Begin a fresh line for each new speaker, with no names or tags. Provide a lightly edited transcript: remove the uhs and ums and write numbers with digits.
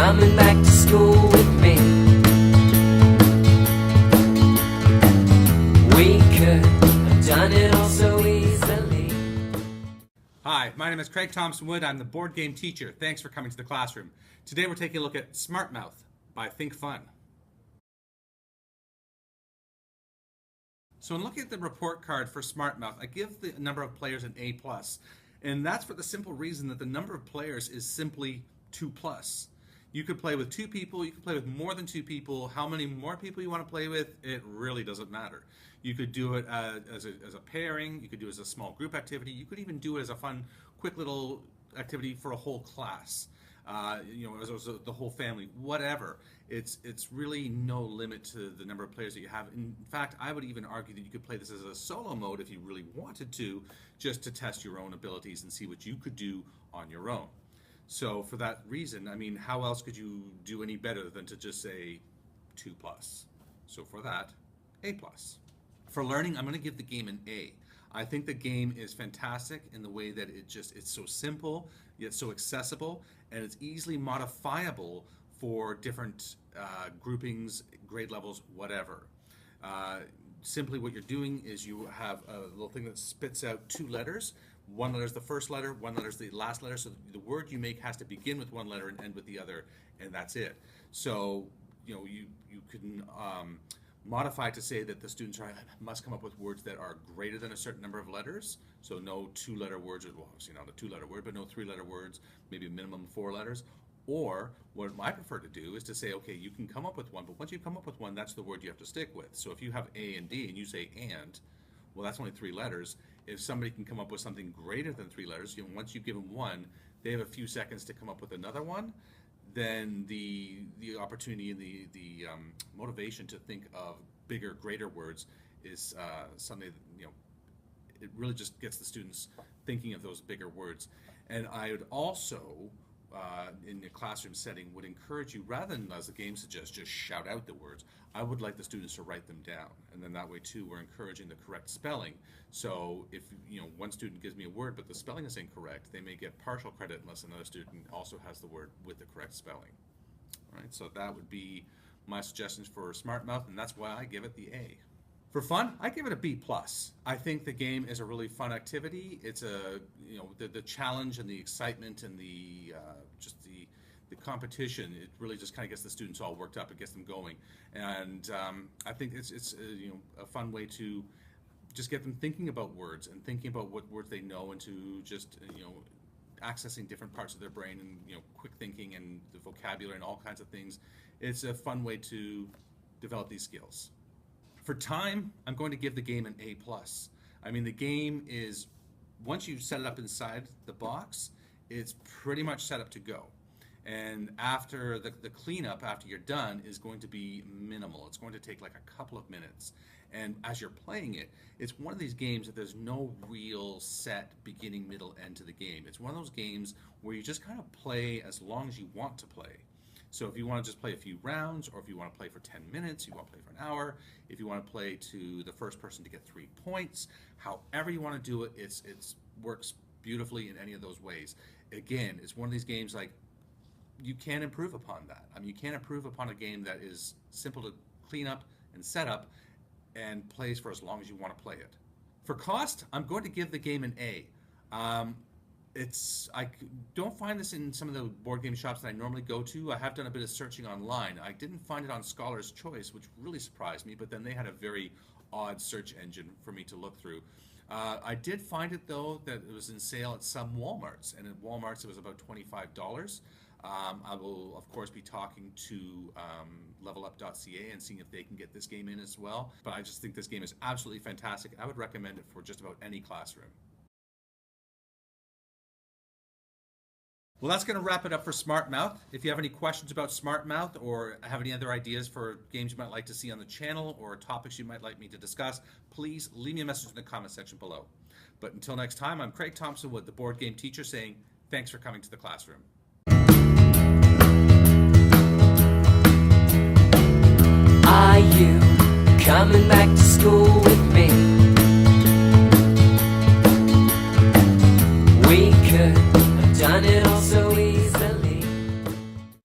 coming back to school with me? We could have done it all so easily.
Hi, my name is Craig Thompson Wood. I'm the board game teacher. Thanks for coming to the classroom. Today we're taking a look at Smart Mouth by ThinkFun. So in looking at the report card for Smart Mouth, I give the number of players an A+. And that's for the simple reason that the number of players is simply 2+. You could play with 2 people, you could play with more than 2 people. How many more people you want to play with, it really doesn't matter. You could do it as a pairing, you could do it as a small group activity, you could even do it as a fun, quick little activity for a whole class. As the whole family, whatever. It's really no limit to the number of players that you have. In fact, I would even argue that you could play this as a solo mode if you really wanted to, just to test your own abilities and see what you could do on your own. So for that reason, I mean, how else could you do any better than to just say 2+? So for that, A+. For learning, I'm going to give the game an A. I think the game is fantastic in the way that it's so simple, yet so accessible, and it's easily modifiable for different groupings, grade levels, whatever. Simply what you're doing is you have a little thing that spits out 2 letters. One letter is the first letter, one letter is the last letter, so the word you make has to begin with one letter and end with the other, and that's it. So, you can modify to say that the students must come up with words that are greater than a certain number of letters. So no 2-letter words, well, obviously not a 2-letter word, but no 3-letter words, maybe a minimum 4 letters. Or what I prefer to do is to say, okay, you can come up with one, but once you come up with one, that's the word you have to stick with. So if you have A and D and you say and, well, that's only 3 letters. If somebody can come up with something greater than 3 letters, once you give them one, they have a few seconds to come up with another one. Then the opportunity and the motivation to think of bigger, greater words is something that, it really just gets the students thinking of those bigger words. And I would also, in the classroom setting, would encourage you, rather than, as the game suggests, just shout out the words, I would like the students to write them down. And then that way, too, we're encouraging the correct spelling. So if, one student gives me a word, but the spelling is incorrect, they may get partial credit unless another student also has the word with the correct spelling. All right, so that would be my suggestions for Smart Mouth, and that's why I give it the A. For fun, I give it a B+. I think the game is a really fun activity. It's the challenge and the excitement and the competition. It really just kind of gets the students all worked up. It gets them going, and I think it's a fun way to just get them thinking about words and thinking about what words they know, and to just accessing different parts of their brain and quick thinking and the vocabulary and all kinds of things. It's a fun way to develop these skills. For time, I'm going to give the game an A+. I mean, the game is, once you set it up inside the box, it's pretty much set up to go. And after the cleanup, after you're done, is going to be minimal. It's going to take like a couple of minutes. And as you're playing it, it's one of these games that there's no real set beginning, middle, end to the game. It's one of those games where you just kind of play as long as you want to play. So if you want to just play a few rounds, or if you want to play for 10 minutes, you want to play for an hour, if you want to play to the first person to get 3 points, however you want to do it, it works beautifully in any of those ways. Again, it's one of these games like, you can improve upon that. I mean, you can improve upon a game that is simple to clean up and set up and plays for as long as you want to play it. For cost, I'm going to give the game an A. I don't find this in some of the board game shops that I normally go to. I have done a bit of searching online. I didn't find it on Scholar's Choice, which really surprised me, but then they had a very odd search engine for me to look through. I did find it, though, that it was in sale at some Walmarts, and at Walmarts it was about $25. I will, of course, be talking to levelup.ca and seeing if they can get this game in as well. But I just think this game is absolutely fantastic. I would recommend it for just about any classroom. Well, that's going to wrap it up for Smart Mouth. If you have any questions about Smart Mouth, or have any other ideas for games you might like to see on the channel, or topics you might like me to discuss, please leave me a message in the comment section below. But until next time, I'm Craig Thompson Wood, the board game teacher, saying thanks for coming to the classroom.
Are you coming back to school with me? We could